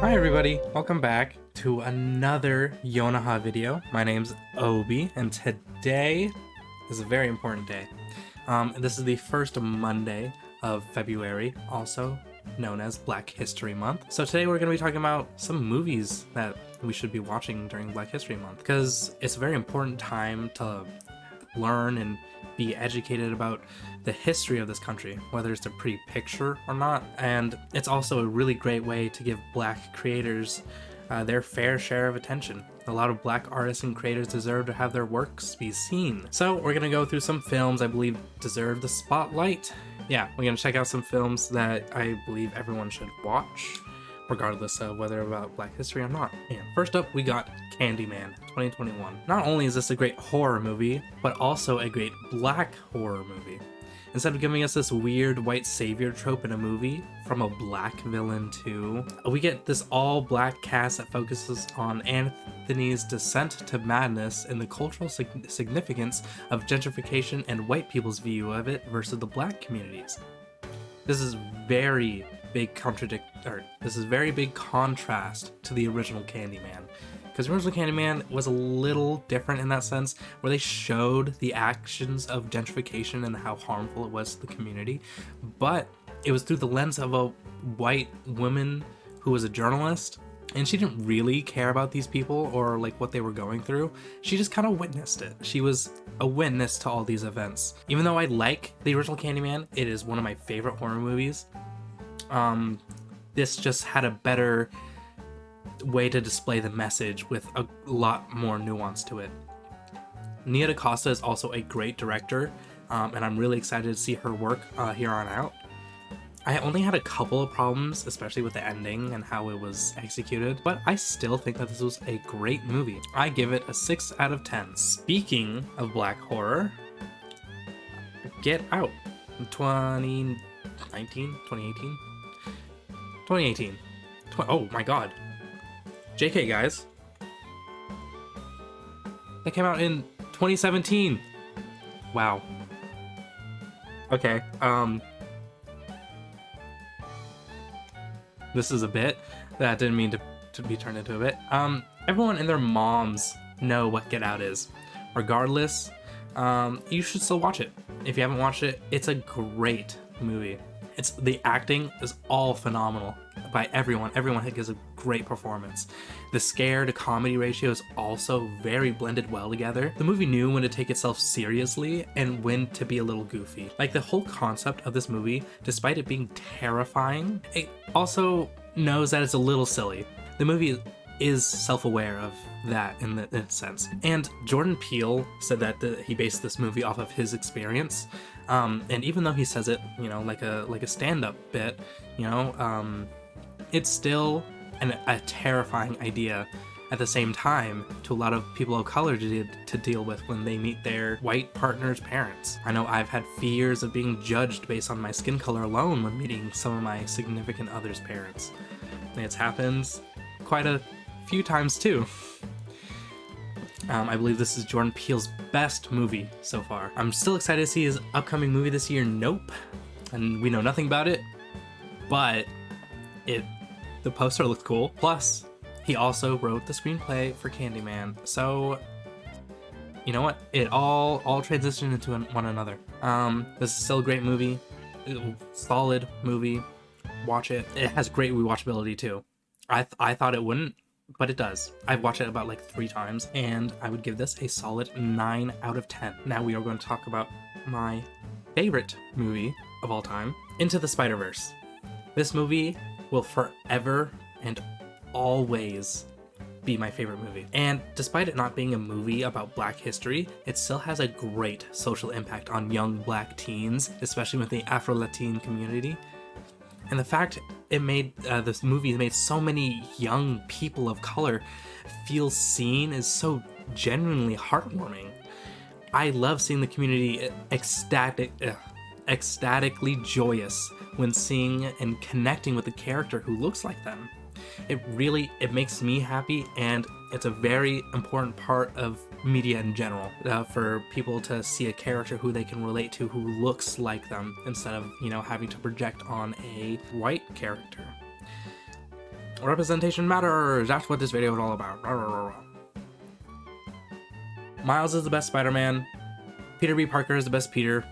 Hi everybody, welcome back to another Yonaha video. My name's Obi, and today is a very important day. This is the first Monday of February, also known as Black History Month. So today we're going to be talking about some movies that we should be watching during Black History Month, because it's a very important time to learn and be educated about the history of this country, whether it's a pretty picture or not. And it's also a really great way to give Black creators their fair share of attention. A lot of Black artists and creators deserve to have their works be seen. So we're gonna go through some films I believe deserve the spotlight. Yeah, we're gonna check out some films that I believe everyone should watch, regardless of whether about Black history or not. And first up, we got Candyman 2021. Not only is this a great horror movie, but also a great Black horror movie. Instead of giving us this weird white savior trope in a movie from a Black villain too, we get this all-Black cast that focuses on Anthony's descent to madness and the cultural significance of gentrification and white people's view of it versus the Black communities. This is very big very big contrast to the original Candyman. Because the original Candyman was a little different in that sense, where they showed the actions of gentrification and how harmful it was to the community, but it was through the lens of a white woman who was a journalist, and she didn't really care about these people or like what they were going through. She just kind of witnessed it. She was a witness to all these events. Even though I like the original Candyman, it is one of my favorite horror movies. This just had a better way to display the message with a lot more nuance to it. Nia DaCosta is also a great director, and I'm really excited to see her work here on out. I only had a couple of problems, especially with the ending and how it was executed, but I still think that this was a great movie. I give it a 6 out of 10. Speaking of Black horror, Get Out. 2019? 2018? 2018. Oh my god. JK, guys. That came out in 2017. Wow. Okay, this is a bit that didn't mean to be turned into a bit. Everyone and their moms know what Get Out is. Regardless, you should still watch it. If you haven't watched it, it's a great movie. The acting is all phenomenal by everyone. Everyone gives a great performance. The scare to comedy ratio is also very blended well together. The movie knew when to take itself seriously and when to be a little goofy. Like, the whole concept of this movie, despite it being terrifying, it also knows that it's a little silly. The movie is self-aware of that in a sense. And Jordan Peele said that he based this movie off of his experience. And even though he says it, like a stand-up bit, it's still a terrifying idea at the same time to a lot of people of color to deal with when they meet their white partner's parents. I know I've had fears of being judged based on my skin color alone when meeting some of my significant other's parents. And it's happened quite a few times too. I believe this is Jordan Peele's best movie so far. I'm still excited to see his upcoming movie this year, Nope. And we know nothing about it, but the poster looks cool. Plus, he also wrote the screenplay for Candyman. So, you know what? It all transitioned into one another. This is still a great movie. Solid movie. Watch it. It has great rewatchability too. I thought it wouldn't, but it does. I've watched it about 3 times, and I would give this a solid 9 out of 10. Now we are going to talk about my favorite movie of all time, Into the Spider-Verse. This movie will forever and always be my favorite movie. And despite it not being a movie about Black history, it still has a great social impact on young Black teens, especially with the Afro-Latin community. And the fact this movie made so many young people of color feel seen is so genuinely heartwarming. I love seeing the community ecstatically joyous when seeing and connecting with a character who looks like them. It makes me happy, and it's a very important part of media in general, for people to see a character who they can relate to who looks like them instead of having to project on a white character. Representation matters. That's what this video is all about. Miles is the best Spider-Man. Peter B. Parker is the best Peter.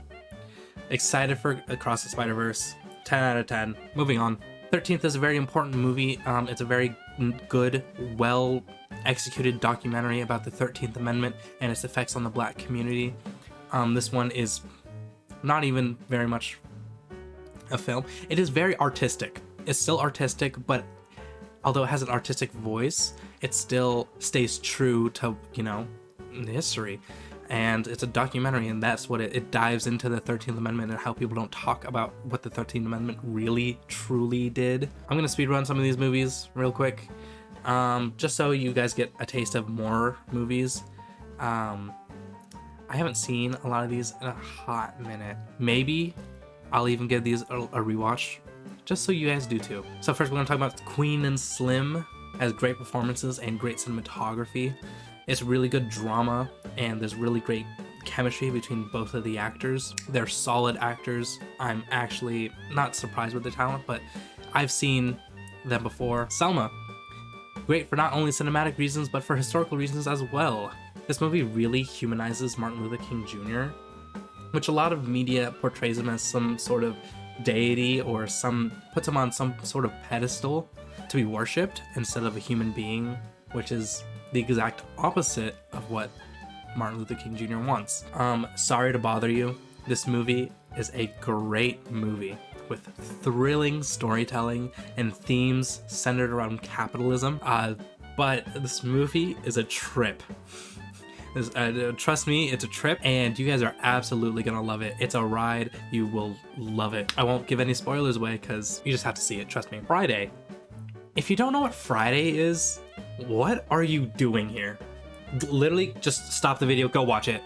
Excited for Across the Spider-Verse. 10 out of 10. Moving on. 13th is a very important movie. It's a very good, well executed documentary about the 13th Amendment and its effects on the black community. This one is not even very much a film. It is very artistic. It's still artistic, but although it has an artistic voice, it still stays true to, you know, history. And it's a documentary, and that's what it dives into the 13th Amendment and how people don't talk about what the 13th Amendment really, truly did. I'm gonna speedrun some of these movies real quick, just so you guys get a taste of more movies. I haven't seen a lot of these in a hot minute. Maybe I'll even give these a rewatch, just so you guys do too. So first we're gonna talk about Queen and Slim. Has great performances and great cinematography. It's really good drama, and there's really great chemistry between both of the actors. They're solid actors. I'm actually not surprised with the talent, but I've seen them before. Selma, great for not only cinematic reasons, but for historical reasons as well. This movie really humanizes Martin Luther King Jr., which a lot of media portrays him as some sort of deity or puts him on some sort of pedestal to be worshipped instead of a human being, which is the exact opposite of what Martin Luther King Jr. wants. Sorry to bother you. This movie is a great movie with thrilling storytelling and themes centered around capitalism. But this movie is a trip. Trust me, it's a trip, and you guys are absolutely gonna love it. It's a ride. You will love it. I won't give any spoilers away because you just have to see it. Trust me. Friday. If you don't know what Friday is, what are you doing here? Literally, just stop the video, go watch it.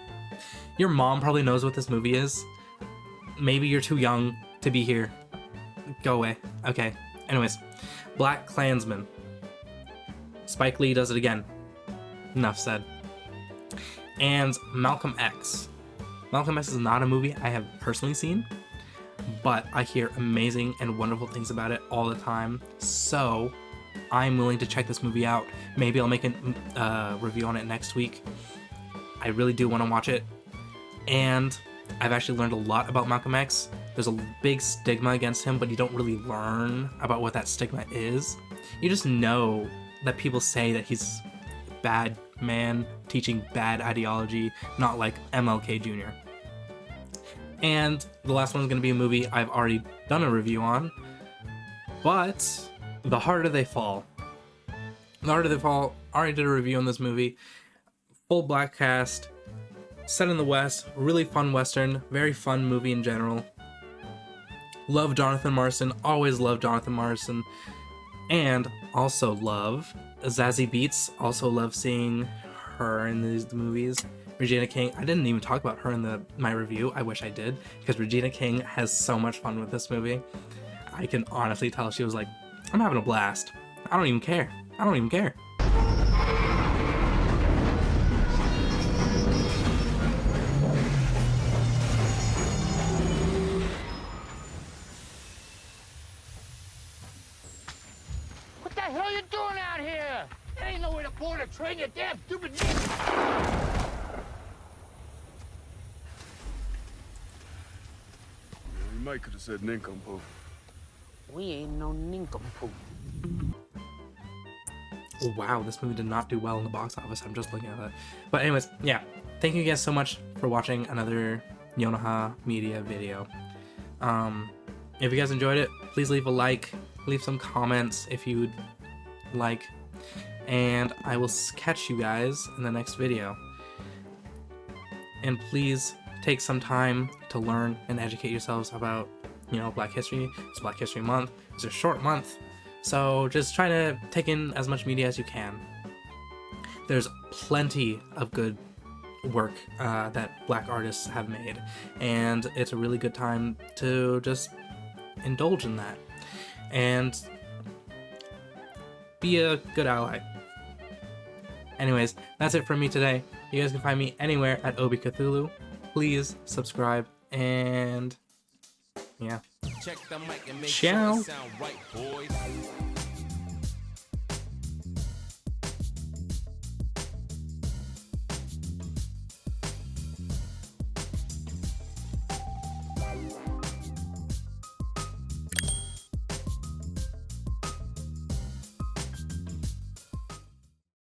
Your mom probably knows what this movie is. Maybe you're too young to be here. Go away. Okay. Anyways, Black Klansman. Spike Lee does it again. Enough said. And Malcolm X. Malcolm X is not a movie I have personally seen, but I hear amazing and wonderful things about it all the time. So I'm willing to check this movie out. Maybe I'll make a review on it next week. I really do want to watch it. And I've actually learned a lot about Malcolm X. There's a big stigma against him, but you don't really learn about what that stigma is. You just know that people say that he's a bad man teaching bad ideology, not like MLK Jr. And the last one's going to be a movie I've already done a review on, but The Harder They Fall. The Harder They Fall, already did a review on this movie. Full black cast, set in the West, really fun Western, very fun movie in general. Love Jonathan Morrison, always love Jonathan Morrison. And also love Zazie Beetz, also love seeing her in these movies. Regina King, I didn't even talk about her in my review. I wish I did, because Regina King has so much fun with this movie. I can honestly tell she was like, I'm having a blast. I don't even care. I don't even care. What the hell you doing out here? There ain't nowhere to board a train, you damn stupid. You might could have said nincompoop. We ain't no nincompoop. Wow, this movie did not do well in the box office. I'm just looking at that. But anyways, yeah. Thank you guys so much for watching another Yonaha Media video. If you guys enjoyed it, please leave a like. Leave some comments if you'd like. And I will catch you guys in the next video. And please take some time to learn and educate yourselves about, you know, Black History. It's Black History Month. It's a short month. So just try to take in as much media as you can. There's plenty of good work that Black artists have made. And it's a really good time to just indulge in that. And be a good ally. Anyways, that's it for me today. You guys can find me anywhere at Obi Cthulhu. Please subscribe and yeah. Check the mic and make Ciao. sure it sound right, boys.